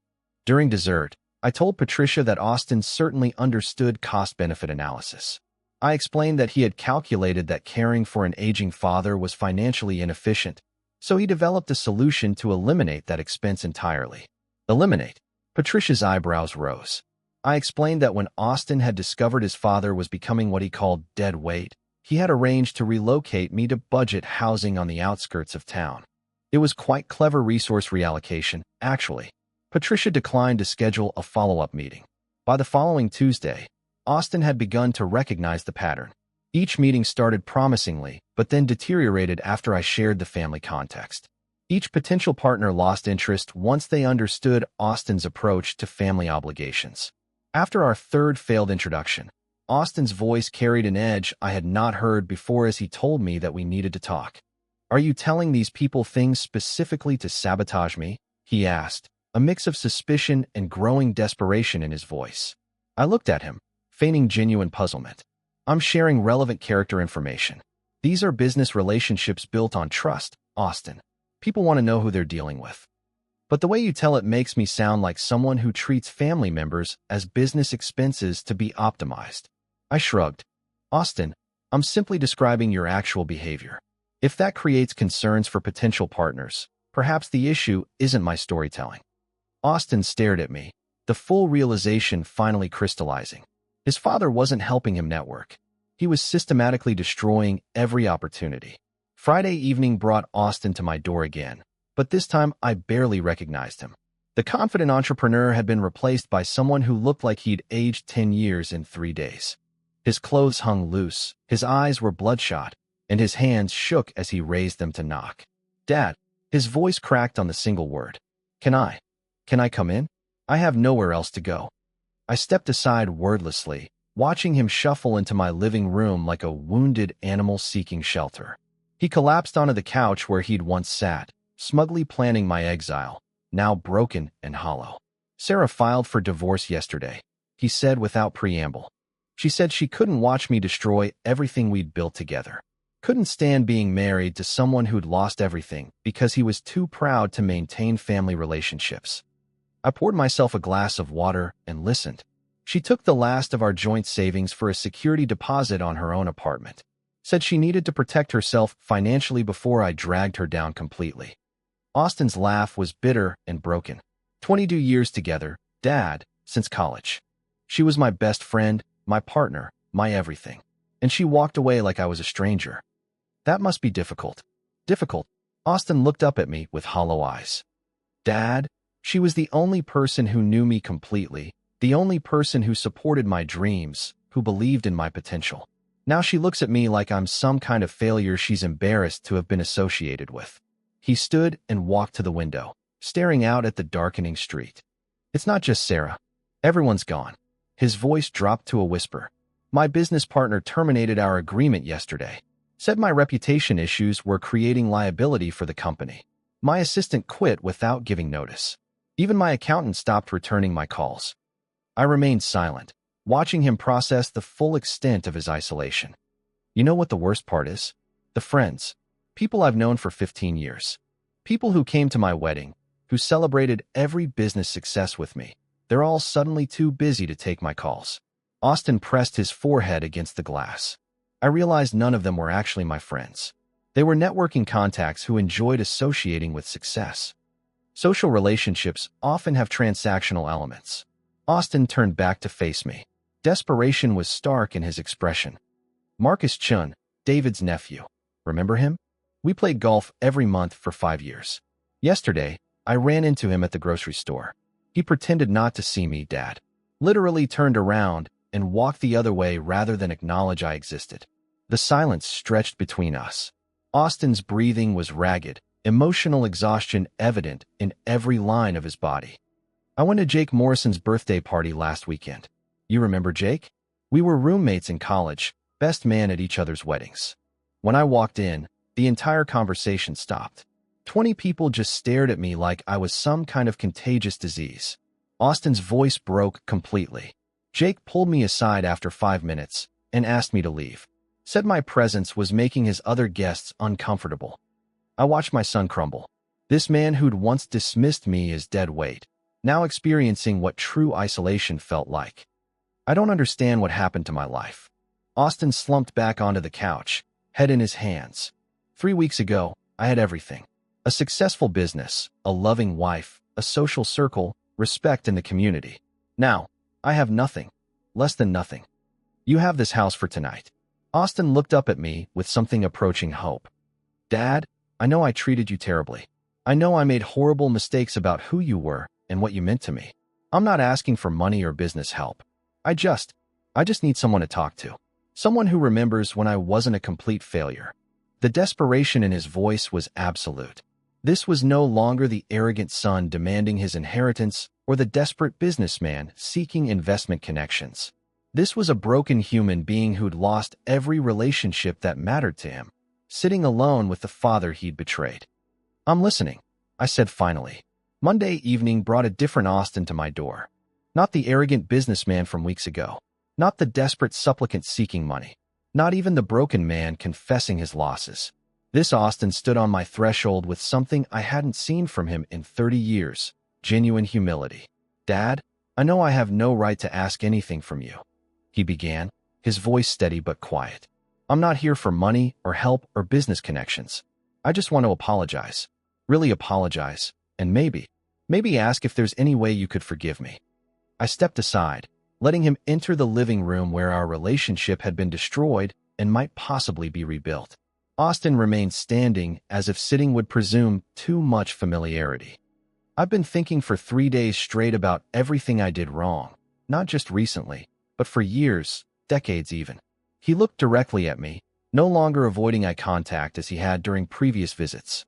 During dessert, I told Patricia that Austin certainly understood cost-benefit analysis. I explained that he had calculated that caring for an aging father was financially inefficient, so he developed a solution to eliminate that expense entirely. Eliminate? Patricia's eyebrows rose. I explained that when Austin had discovered his father was becoming what he called dead weight, he had arranged to relocate me to budget housing on the outskirts of town. It was quite clever resource reallocation, actually. Patricia declined to schedule a follow-up meeting. By the following Tuesday, Austin had begun to recognize the pattern. Each meeting started promisingly, but then deteriorated after I shared the family context. Each potential partner lost interest once they understood Austin's approach to family obligations. After our third failed introduction, Austin's voice carried an edge I had not heard before as he told me that we needed to talk. "Are you telling these people things specifically to sabotage me?" he asked, a mix of suspicion and growing desperation in his voice. I looked at him, feigning genuine puzzlement. "I'm sharing relevant character information. These are business relationships built on trust, Austin. People want to know who they're dealing with. But the way you tell it makes me sound like someone who treats family members as business expenses to be optimized." I shrugged. "Austin, I'm simply describing your actual behavior. If that creates concerns for potential partners, perhaps the issue isn't my storytelling." Austin stared at me, the full realization finally crystallizing. His father wasn't helping him network. He was systematically destroying every opportunity. Friday evening brought Austin to my door again, but this time I barely recognized him. The confident entrepreneur had been replaced by someone who looked like he'd aged 10 years in 3 days. His clothes hung loose, his eyes were bloodshot, and his hands shook as he raised them to knock. "Dad," his voice cracked on the single word. Can I come in? I have nowhere else to go." I stepped aside wordlessly, watching him shuffle into my living room like a wounded animal seeking shelter. He collapsed onto the couch where he'd once sat, smugly planning my exile, now broken and hollow. "Sarah filed for divorce yesterday," he said without preamble. "She said she couldn't watch me destroy everything we'd built together. Couldn't stand being married to someone who'd lost everything because he was too proud to maintain family relationships." I poured myself a glass of water and listened. She took the last of our joint savings for a security deposit on her own apartment. Said she needed to protect herself financially before I dragged her down completely. Austin's laugh was bitter and broken. 22 years together, Dad, since college. She was my best friend, my partner, my everything. And she walked away like I was a stranger. That must be difficult. Difficult. Austin looked up at me with hollow eyes. "Dad, she was the only person who knew me completely, the only person who supported my dreams, who believed in my potential. Now she looks at me like I'm some kind of failure she's embarrassed to have been associated with." He stood and walked to the window, staring out at the darkening street. "It's not just Sarah. Everyone's gone." His voice dropped to a whisper. "My business partner terminated our agreement yesterday. Said my reputation issues were creating liability for the company. My assistant quit without giving notice. Even my accountant stopped returning my calls." I remained silent, watching him process the full extent of his isolation. You know what the worst part is? The friends. People I've known for 15 years. People who came to my wedding, who celebrated every business success with me. They're all suddenly too busy to take my calls. Austin pressed his forehead against the glass. I realized none of them were actually my friends. They were networking contacts who enjoyed associating with success. Social relationships often have transactional elements. Austin turned back to face me. Desperation was stark in his expression. "Marcus Chun, David's nephew. Remember him? We played golf every month for 5 years. Yesterday, I ran into him at the grocery store. He pretended not to see me, Dad. Literally turned around and walked the other way rather than acknowledge I existed." The silence stretched between us. Austin's breathing was ragged, emotional exhaustion evident in every line of his body. "I went to Jake Morrison's birthday party last weekend. You remember Jake? We were roommates in college, best man at each other's weddings. When I walked in, the entire conversation stopped. 20 people just stared at me like I was some kind of contagious disease." Austin's voice broke completely. "Jake pulled me aside after 5 minutes and asked me to leave. Said my presence was making his other guests uncomfortable. I watched my son crumble. This man who'd once dismissed me as dead weight, now experiencing what true isolation felt like. I don't understand what happened to my life." Austin slumped back onto the couch, head in his hands. 3 weeks ago, I had everything. A successful business, a loving wife, a social circle, respect in the community. Now, I have nothing. Less than nothing. You have this house for tonight." Austin looked up at me with something approaching hope. "Dad, I know I treated you terribly. I know I made horrible mistakes about who you were and what you meant to me. I'm not asking for money or business help. I just need someone to talk to. Someone who remembers when I wasn't a complete failure." The desperation in his voice was absolute. This was no longer the arrogant son demanding his inheritance or the desperate businessman seeking investment connections. This was a broken human being who'd lost every relationship that mattered to him, sitting alone with the father he'd betrayed. "I'm listening," I said finally. Monday evening brought a different Austin to my door. Not the arrogant businessman from weeks ago. Not the desperate supplicant seeking money. Not even the broken man confessing his losses. This Austin stood on my threshold with something I hadn't seen from him in 30 years, genuine humility. "Dad, I know I have no right to ask anything from you," he began, his voice steady but quiet. "I'm not here for money or help or business connections. I just want to apologize. Really apologize, and maybe ask if there's any way you could forgive me." I stepped aside, letting him enter the living room where our relationship had been destroyed and might possibly be rebuilt. Austin remained standing, as if sitting would presume too much familiarity. "I've been thinking for 3 days straight about everything I did wrong, not just recently, but for years, decades even." He looked directly at me, no longer avoiding eye contact as he had during previous visits.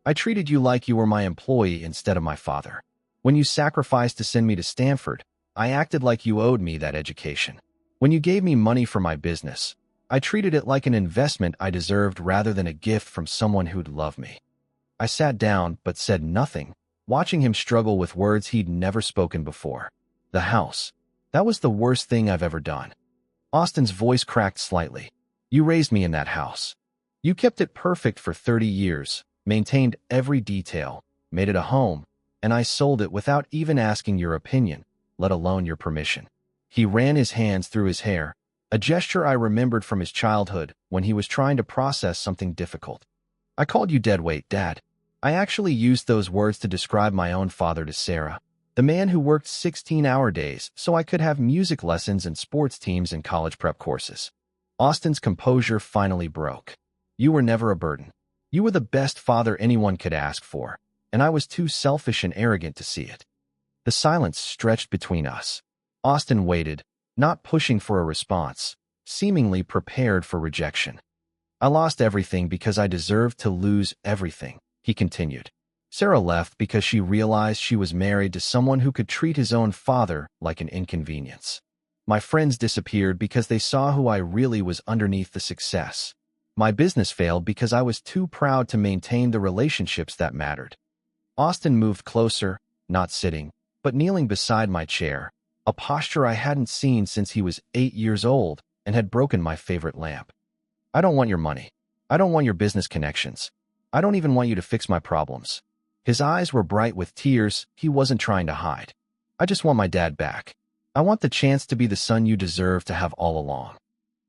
"I treated you like you were my employee instead of my father. When you sacrificed to send me to Stanford, I acted like you owed me that education. When you gave me money for my business, I treated it like an investment I deserved rather than a gift from someone who'd love me." I sat down but said nothing, watching him struggle with words he'd never spoken before. "The house. That was the worst thing I've ever done." Austin's voice cracked slightly. "You raised me in that house. You kept it perfect for 30 years, maintained every detail, made it a home, and I sold it without even asking your opinion, let alone your permission." He ran his hands through his hair, a gesture I remembered from his childhood when he was trying to process something difficult. "I called you deadweight, Dad. I actually used those words to describe my own father to Sarah, the man who worked 16-hour days so I could have music lessons and sports teams and college prep courses." Austin's composure finally broke. "You were never a burden. You were the best father anyone could ask for, and I was too selfish and arrogant to see it." The silence stretched between us. Austin waited, not pushing for a response, seemingly prepared for rejection. "I lost everything because I deserved to lose everything," he continued. "Sarah left because she realized she was married to someone who could treat his own father like an inconvenience. My friends disappeared because they saw who I really was underneath the success. My business failed because I was too proud to maintain the relationships that mattered." Austin moved closer, not sitting, but kneeling beside my chair, a posture I hadn't seen since he was 8 years old and had broken my favorite lamp. "I don't want your money. I don't want your business connections. I don't even want you to fix my problems." His eyes were bright with tears he wasn't trying to hide. "I just want my dad back. I want the chance to be the son you deserve to have all along."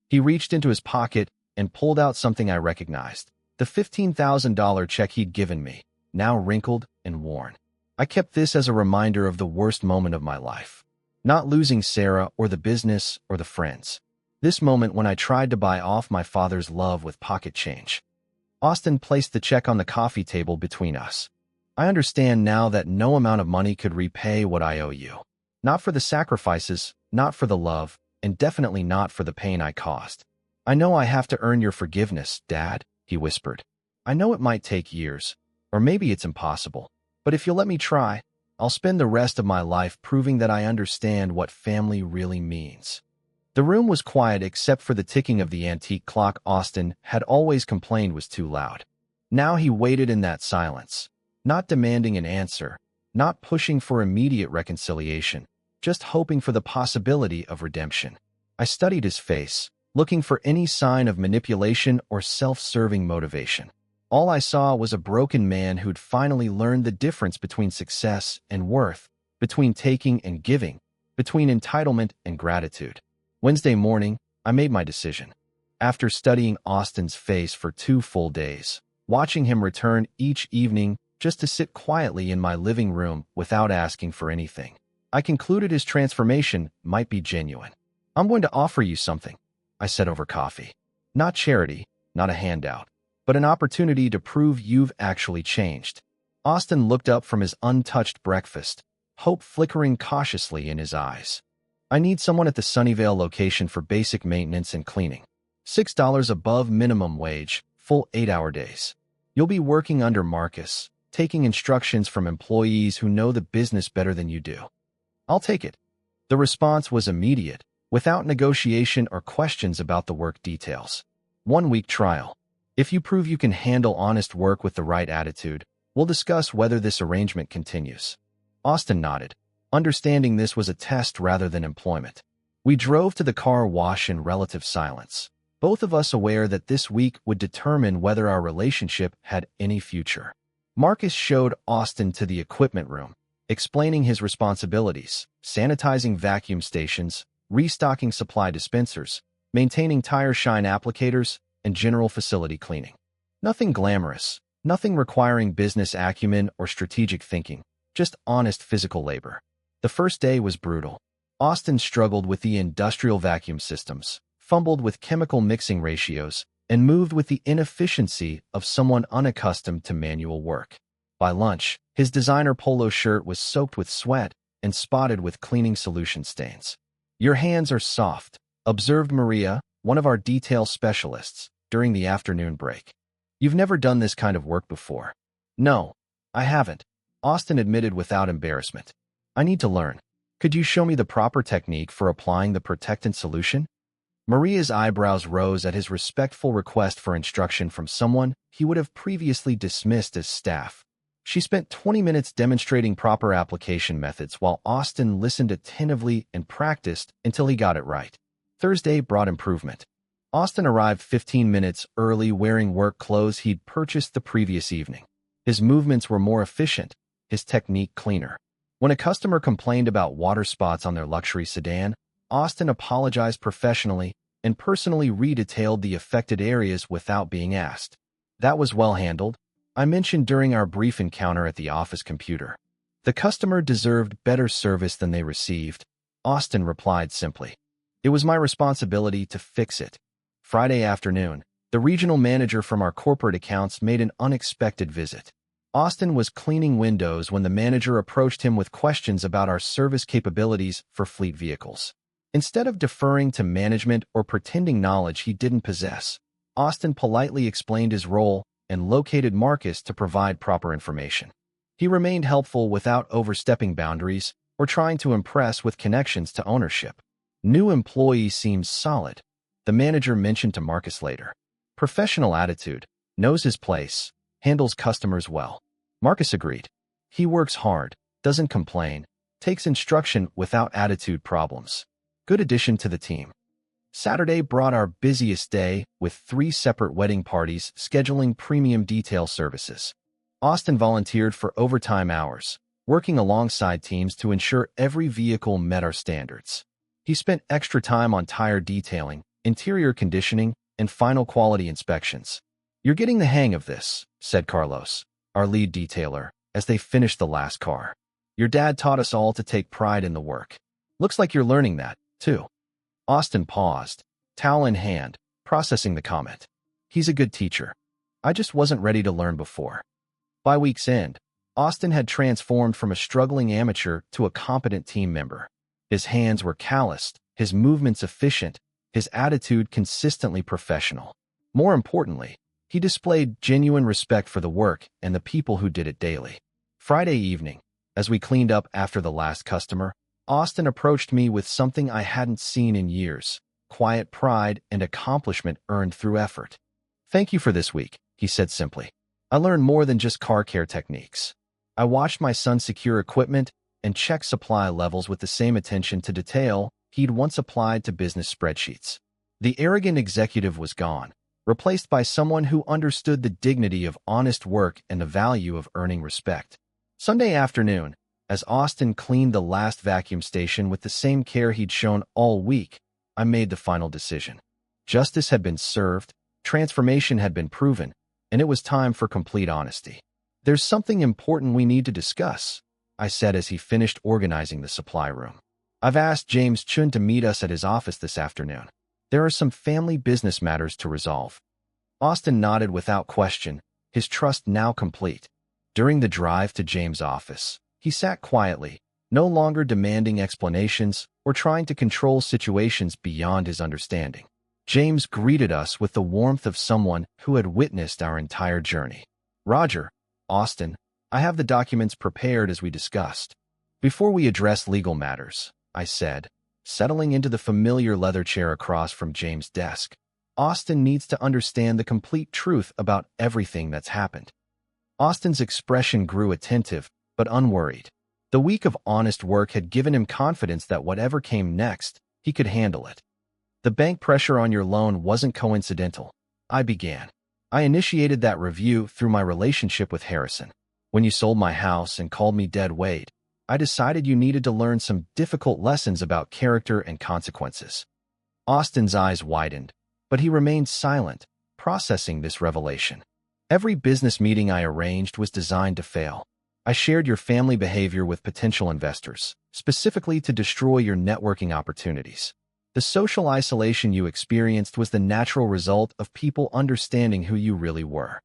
He reached into his pocket and pulled out something I recognized, the $15,000 check he'd given me, now wrinkled and worn. I kept this as a reminder of the worst moment of my life. Not losing Sarah or the business or the friends. This moment when I tried to buy off my father's love with pocket change. Austin placed the check on the coffee table between us. "I understand now that no amount of money could repay what I owe you. Not for the sacrifices, not for the love, and definitely not for the pain I caused. I know I have to earn your forgiveness, Dad," he whispered. "I know it might take years, or maybe it's impossible, but if you'll let me try, I'll spend the rest of my life proving that I understand what family really means." The room was quiet except for the ticking of the antique clock Austin had always complained was too loud. Now he waited in that silence, not demanding an answer, not pushing for immediate reconciliation, just hoping for the possibility of redemption. I studied his face, looking for any sign of manipulation or self-serving motivation. All I saw was a broken man who'd finally learned the difference between success and worth, between taking and giving, between entitlement and gratitude. Wednesday morning, I made my decision. After studying Austin's face for 2 full days, watching him return each evening just to sit quietly in my living room without asking for anything, I concluded his transformation might be genuine. "I'm going to offer you something," I said over coffee. "Not charity, not a handout, but an opportunity to prove you've actually changed." Austin looked up from his untouched breakfast, hope flickering cautiously in his eyes. "I need someone at the Sunnyvale location for basic maintenance and cleaning. $6 above minimum wage, full 8-hour days. You'll be working under Marcus, taking instructions from employees who know the business better than you do. I'll take it. The response was immediate, without negotiation or questions about the work details. 1-week trial. If you prove you can handle honest work with the right attitude, we'll discuss whether this arrangement continues. Austin nodded, understanding this was a test rather than employment. We drove to the car wash in relative silence, both of us aware that this week would determine whether our relationship had any future. Marcus showed Austin to the equipment room, explaining his responsibilities: sanitizing vacuum stations, restocking supply dispensers, maintaining tire shine applicators, and general facility cleaning. Nothing glamorous, nothing requiring business acumen or strategic thinking, just honest physical labor. The first day was brutal. Austin struggled with the industrial vacuum systems, fumbled with chemical mixing ratios, and moved with the inefficiency of someone unaccustomed to manual work. By lunch, his designer polo shirt was soaked with sweat and spotted with cleaning solution stains. "Your hands are soft," observed Maria, one of our detail specialists, during the afternoon break. "You've never done this kind of work before." "No, I haven't," Austin admitted without embarrassment. "I need to learn. Could you show me the proper technique for applying the protectant solution?" Maria's eyebrows rose at his respectful request for instruction from someone he would have previously dismissed as staff. She spent 20 minutes demonstrating proper application methods while Austin listened attentively and practiced until he got it right. Thursday brought improvement. Austin arrived 15 minutes early wearing work clothes he'd purchased the previous evening. His movements were more efficient, his technique cleaner. When a customer complained about water spots on their luxury sedan, Austin apologized professionally and personally redetailed the affected areas without being asked. "That was well handled," I mentioned during our brief encounter at the office computer. "The customer deserved better service than they received," Austin replied simply. "It was my responsibility to fix it." Friday afternoon, the regional manager from our corporate accounts made an unexpected visit. Austin was cleaning windows when the manager approached him with questions about our service capabilities for fleet vehicles. Instead of deferring to management or pretending knowledge he didn't possess, Austin politely explained his role and located Marcus to provide proper information. He remained helpful without overstepping boundaries or trying to impress with connections to ownership. "New employee seems solid," the manager mentioned to Marcus later. "Professional attitude, knows his place, handles customers well." Marcus agreed. "He works hard, doesn't complain, takes instruction without attitude problems. Good addition to the team." Saturday brought our busiest day with 3 separate wedding parties scheduling premium detail services. Austin volunteered for overtime hours, working alongside teams to ensure every vehicle met our standards. He spent extra time on tire detailing, interior conditioning, and final quality inspections. "You're getting the hang of this," said Carlos, our lead detailer, as they finished the last car. "Your dad taught us all to take pride in the work. Looks like you're learning that, too." Austin paused, towel in hand, processing the comment. "He's a good teacher. I just wasn't ready to learn before." By week's end, Austin had transformed from a struggling amateur to a competent team member. His hands were calloused, his movements efficient, his attitude consistently professional. More importantly, he displayed genuine respect for the work and the people who did it daily. Friday evening, as we cleaned up after the last customer, Austin approached me with something I hadn't seen in years: quiet pride and accomplishment earned through effort. "Thank you for this week," he said simply. "I learned more than just car care techniques. I watched my son secure equipment and check supply levels with the same attention to detail he'd once applied to business spreadsheets." The arrogant executive was gone, replaced by someone who understood the dignity of honest work and the value of earning respect. Sunday afternoon, as Austin cleaned the last vacuum station with the same care he'd shown all week, I made the final decision. Justice had been served, transformation had been proven, and it was time for complete honesty. "There's something important we need to discuss," I said as he finished organizing the supply room. "I've asked James Chun to meet us at his office this afternoon. There are some family business matters to resolve." Austin nodded without question, his trust now complete. During the drive to James' office, he sat quietly, no longer demanding explanations or trying to control situations beyond his understanding. James greeted us with the warmth of someone who had witnessed our entire journey. "Roger, Austin, I have the documents prepared as we discussed. Before we address legal matters, I said, settling into the familiar leather chair across from James' desk, Austin needs to understand the complete truth about everything that's happened. Austin's expression grew attentive, but unworried. The week of honest work had given him confidence that whatever came next, he could handle it. The bank pressure on your loan wasn't coincidental. I began. I initiated that review through my relationship with Harrison. When you sold my house and called me dead weight, I decided you needed to learn some difficult lessons about character and consequences. Austin's eyes widened, but he remained silent, processing this revelation. Every business meeting I arranged was designed to fail. I shared your family behavior with potential investors, specifically to destroy your networking opportunities. The social isolation you experienced was the natural result of people understanding who you really were.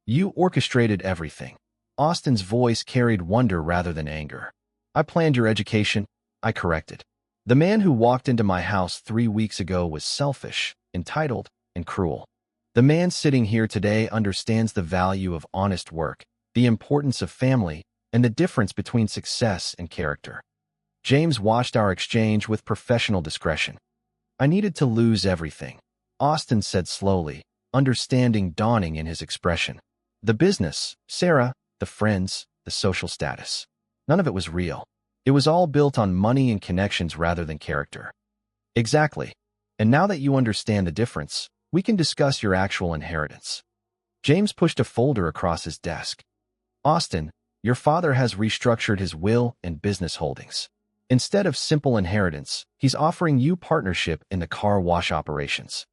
You orchestrated everything. Austin's voice carried wonder rather than anger. I planned your education, I corrected. The man who walked into my house 3 weeks ago was selfish, entitled, and cruel. The man sitting here today understands the value of honest work, the importance of family, and the difference between success and character. James watched our exchange with professional discretion. I needed to lose everything, Austin said slowly, understanding dawning in his expression. The business, Sarah, the friends, the social status. None of it was real. It was all built on money and connections rather than character. Exactly. And now that you understand the difference, we can discuss your actual inheritance. James pushed a folder across his desk. Austin, your father has restructured his will and business holdings. Instead of simple inheritance, he's offering you partnership in the car wash operations.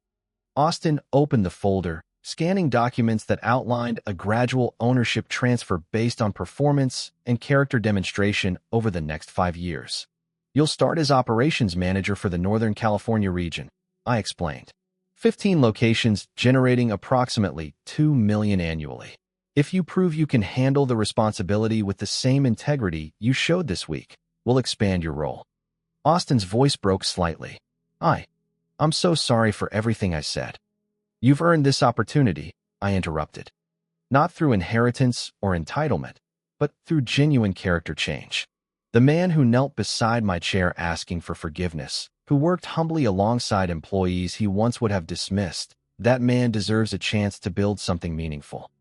Austin opened the folder, scanning documents that outlined a gradual ownership transfer based on performance and character demonstration over the next 5 years. You'll start as operations manager for the Northern California region, I explained. 15 locations generating approximately $2 million annually. If you prove you can handle the responsibility with the same integrity you showed this week, we'll expand your role. Austin's voice broke slightly. I'm so sorry for everything I said. You've earned this opportunity, I interrupted. Not through inheritance or entitlement, but through genuine character change. The man who knelt beside my chair asking for forgiveness, who worked humbly alongside employees he once would have dismissed, that man deserves a chance to build something meaningful.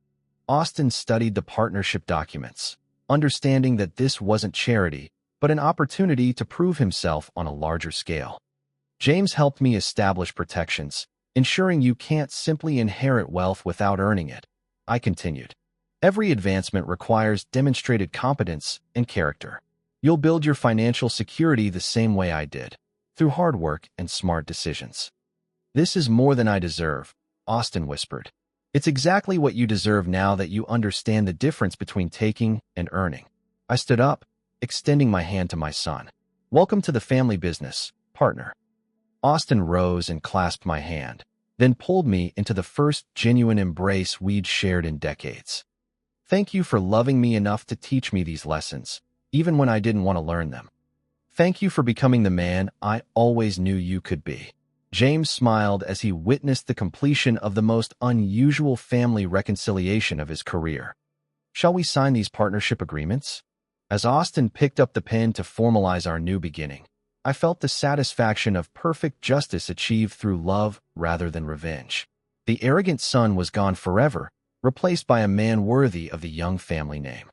Austin studied the partnership documents, understanding that this wasn't charity, but an opportunity to prove himself on a larger scale. James helped me establish protections, ensuring you can't simply inherit wealth without earning it. I continued. Every advancement requires demonstrated competence and character. You'll build your financial security the same way I did, through hard work and smart decisions. This is more than I deserve, Austin whispered. It's exactly what you deserve now that you understand the difference between taking and earning. I stood up, extending my hand to my son. Welcome to the family business, partner. Austin rose and clasped my hand, then pulled me into the first genuine embrace we'd shared in decades. Thank you for loving me enough to teach me these lessons, even when I didn't want to learn them. Thank you for becoming the man I always knew you could be. James smiled as he witnessed the completion of the most unusual family reconciliation of his career. Shall we sign these partnership agreements? As Austin picked up the pen to formalize our new beginning, I felt the satisfaction of perfect justice achieved through love rather than revenge. The arrogant son was gone forever, replaced by a man worthy of the young family name.